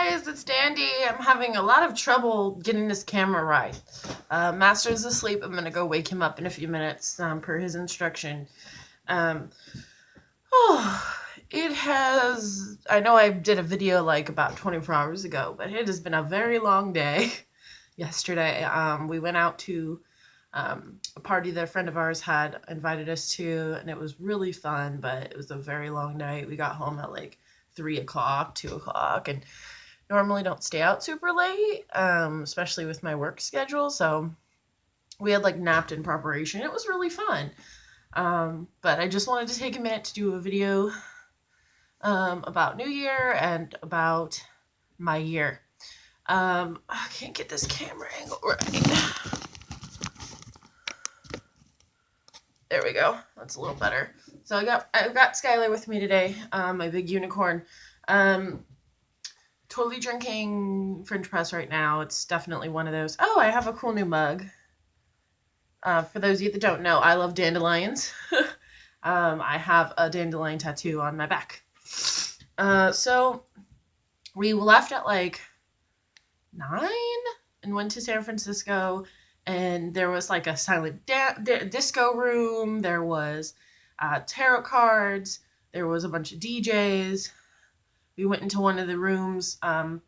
Guys, it's Dandy. I'm having a lot of trouble getting this camera right. Master's asleep. I'm gonna go wake him up in a few minutes, per his instruction. Um, oh, it has. I know I did a video like about 24 hours ago, but it has been a very long day. Yesterday, we went out to a party that a friend of ours had invited us to, and it was really fun, but it was a very long night. We got home at like 3 o'clock, 2 o'clock, and normally don't stay out super late, especially with my work schedule. So we had like napped in preparation. It was really fun. But I just wanted to take a minute to do a video about New Year and about my year. I can't get this camera angle right. There we go. That's a little better. So I've got Skylar with me today, my big unicorn. Totally drinking French press right now. It's definitely one of those. Oh, I have a cool new mug. For those of you that don't know, I love dandelions. I have a dandelion tattoo on my back. So we left at like 9 and went to San Francisco, and there was like a silent disco room. There was tarot cards. There was a bunch of DJs. We went into one of the rooms, one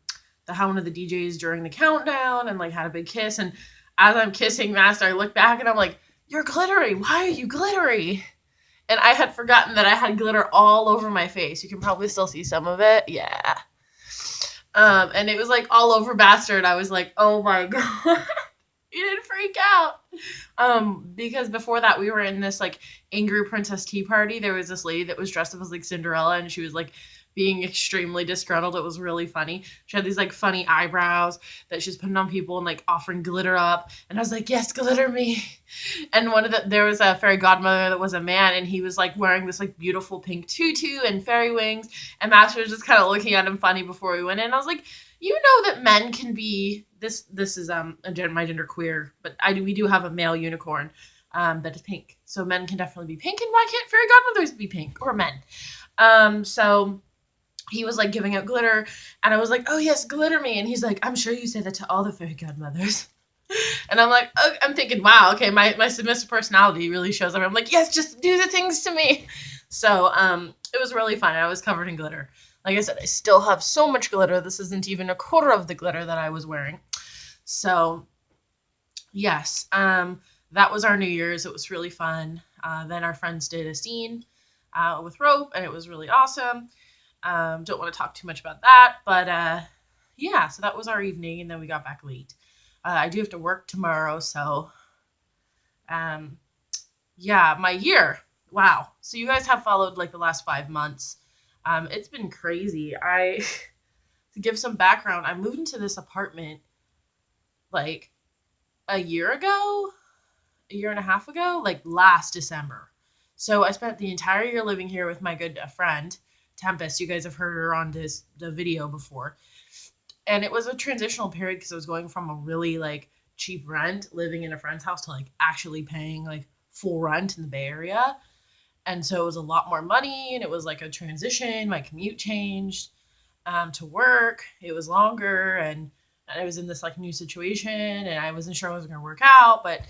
of the DJs during the countdown, and like had a big kiss. And as I'm kissing Master, I look back and I'm like, "You're glittery. Why are you glittery?" And I had forgotten that I had glitter all over my face. You can probably still see some of it. Yeah. And it was like all over Bastard. I was like, "Oh my god." You didn't freak out. Because before that we were in this like angry princess tea party. There was this lady that was dressed up as like Cinderella, and she was like being extremely disgruntled. It was really funny. She had these like funny eyebrows that she's putting on people and like offering glitter up. And I was like, "Yes, glitter me." And there was a fairy godmother that was a man, and he was like wearing this like beautiful pink tutu and fairy wings. And Master was just kind of looking at him funny before we went in. I was like, "You know that men can be this is my gender queer, but we do have a male unicorn that is pink. So men can definitely be pink, and why can't fairy godmothers be pink or men?" So he was like giving out glitter, and I was like, "Oh yes, glitter me." And he's like, "I'm sure you say that to all the fairy godmothers." And I'm like, oh, I'm thinking, wow, okay, my submissive personality really shows up. I'm like, "Yes, just do the things to me." So it was really fun. I was covered in glitter. Like I said, I still have so much glitter. This isn't even a quarter of the glitter that I was wearing. So yes, that was our New Year's. It was really fun. Then our friends did a scene with rope, and it was really awesome. Don't want to talk too much about that, but yeah, so that was our evening, and then we got back late. I do have to work tomorrow, so yeah, my year. Wow. So you guys have followed like the last 5 months. It's been crazy. To give some background, I moved into this apartment like a year and a half ago, like last December. So I spent the entire year living here with my good friend, Tempest. You guys have heard her on the video before. And it was a transitional period because I was going from a really like cheap rent living in a friend's house to like actually paying like full rent in the Bay Area. And so it was a lot more money, and it was like a transition. My commute changed to work. It was longer, and I was in this like new situation, and I wasn't sure it was going to work out, but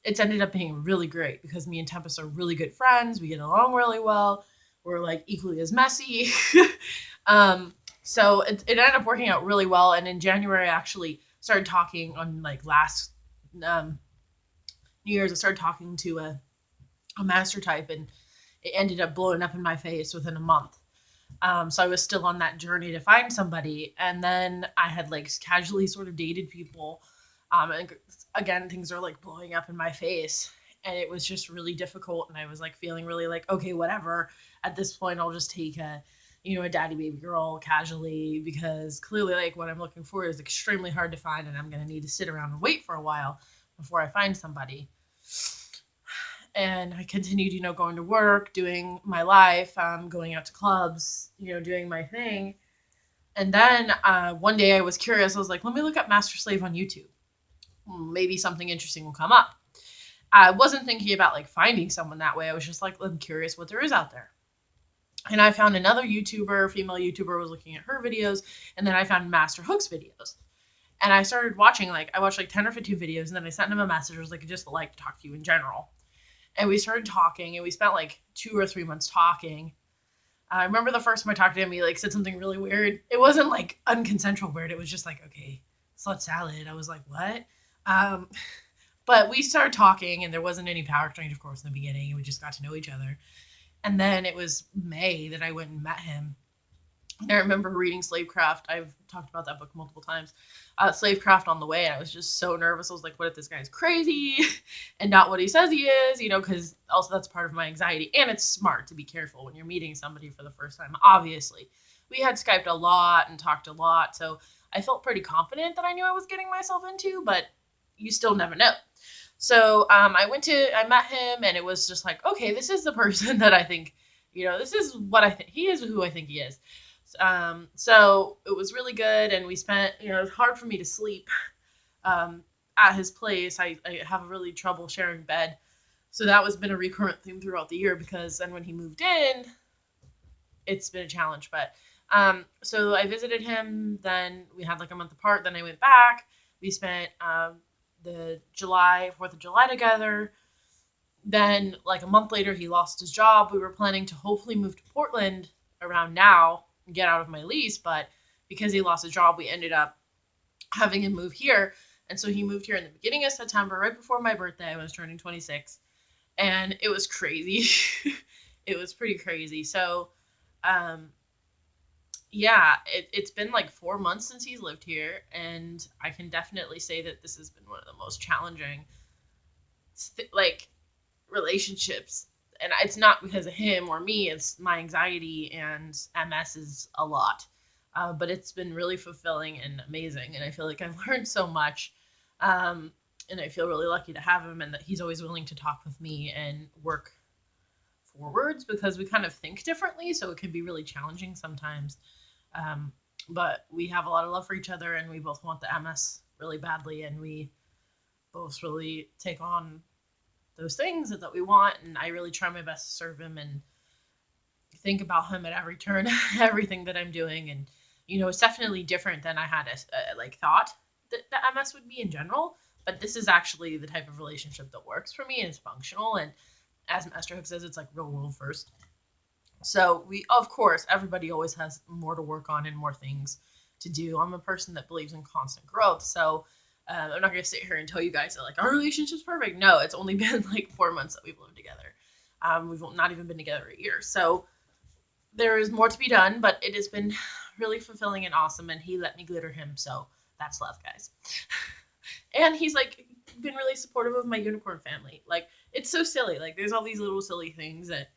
it's ended up being really great because me and Tempest are really good friends. We get along really well. We're like equally as messy. So it ended up working out really well. And in January, I actually started talking on like last New Year's. I started talking to a master type, and it ended up blowing up in my face within a month. So I was still on that journey to find somebody. And then I had like casually sort of dated people. And again, things are like blowing up in my face. And it was just really difficult. And I was like feeling really like, okay, whatever. At this point, I'll just take a daddy baby girl casually, because clearly like what I'm looking for is extremely hard to find. And I'm going to need to sit around and wait for a while before I find somebody. And I continued, going to work, doing my life, going out to clubs, doing my thing. And then one day I was curious. I was like, let me look up Master Slave on YouTube. Maybe something interesting will come up. I wasn't thinking about like finding someone that way. I was just like, I'm curious what there is out there. And I found another YouTuber, female YouTuber, was looking at her videos, and then I found Master Hook's videos. And I started watching, like, I watched like 10 or 15 videos, and then I sent him a message. I was like, I just like to talk to you in general. And we started talking, and we spent like 2 or 3 months talking. I remember the first time I talked to him, he like said something really weird. It wasn't like unconsensual weird. It was just like, okay, slut salad. I was like, what? Um, but we started talking, and there wasn't any power exchange, of course, in the beginning. We just got to know each other. And then it was May that I went and met him. And I remember reading Slavecraft. I've talked about that book multiple times. Slavecraft on the way, and I was just so nervous. I was like, what if this guy's crazy and not what he says he is? Because also that's part of my anxiety. And it's smart to be careful when you're meeting somebody for the first time, obviously. We had Skyped a lot and talked a lot, so I felt pretty confident that I knew I was getting myself into, but you still never know. So I met him, and it was just like, okay, this is the person that I think, this is what I think he is, who I think he is. So it was really good, and we spent, it was hard for me to sleep at his place. I have really trouble sharing bed, so that was been a recurrent theme throughout the year, because then when he moved in, it's been a challenge. But so I visited him, then we had like a month apart, then I went back. We spent the 4th of July together. Then like a month later, he lost his job. We were planning to hopefully move to Portland around now and get out of my lease, but because he lost his job, we ended up having him move here. And so he moved here in the beginning of September, right before my birthday. I was turning 26, and it was crazy. It was pretty crazy. So yeah, it's been like 4 months since he's lived here, and I can definitely say that this has been one of the most challenging like relationships. And it's not because of him or me, it's my anxiety, and MS is a lot. But it's been really fulfilling and amazing, and I feel like I've learned so much. And I feel really lucky to have him, and that he's always willing to talk with me and work forwards, because we kind of think differently, so it can be really challenging sometimes. But we have a lot of love for each other, and we both want the MS really badly, and we both really take on those things that we want, and I really try my best to serve him and think about him at every turn, everything that I'm doing. And it's definitely different than I had thought that the MS would be in general, but this is actually the type of relationship that works for me and is functional. And as Master Hook says, it's like real world first. So of course, everybody always has more to work on and more things to do. I'm a person that believes in constant growth. So I'm not going to sit here and tell you guys that like our relationship's perfect. No, it's only been like 4 months that we've lived together. We've not even been together a year. So there is more to be done, but it has been really fulfilling and awesome. And he let me glitter him. So that's love, guys. And he's like been really supportive of my unicorn family. Like, it's so silly. Like, there's all these little silly things that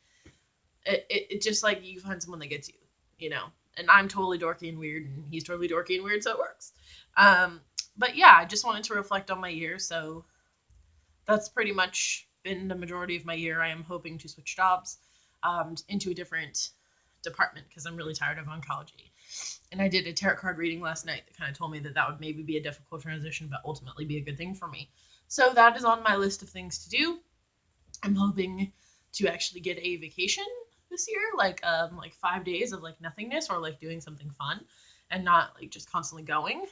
it just like you find someone that gets you. And I'm totally dorky and weird, and he's totally dorky and weird, so it works. But yeah, I just wanted to reflect on my year. So that's pretty much been the majority of my year. I am hoping to switch jobs into a different department, because I'm really tired of oncology. And I did a tarot card reading last night that kind of told me that would maybe be a difficult transition, but ultimately be a good thing for me. So that is on my list of things to do. I'm hoping to actually get a vacation this year, like 5 days of like nothingness, or like doing something fun and not like just constantly going.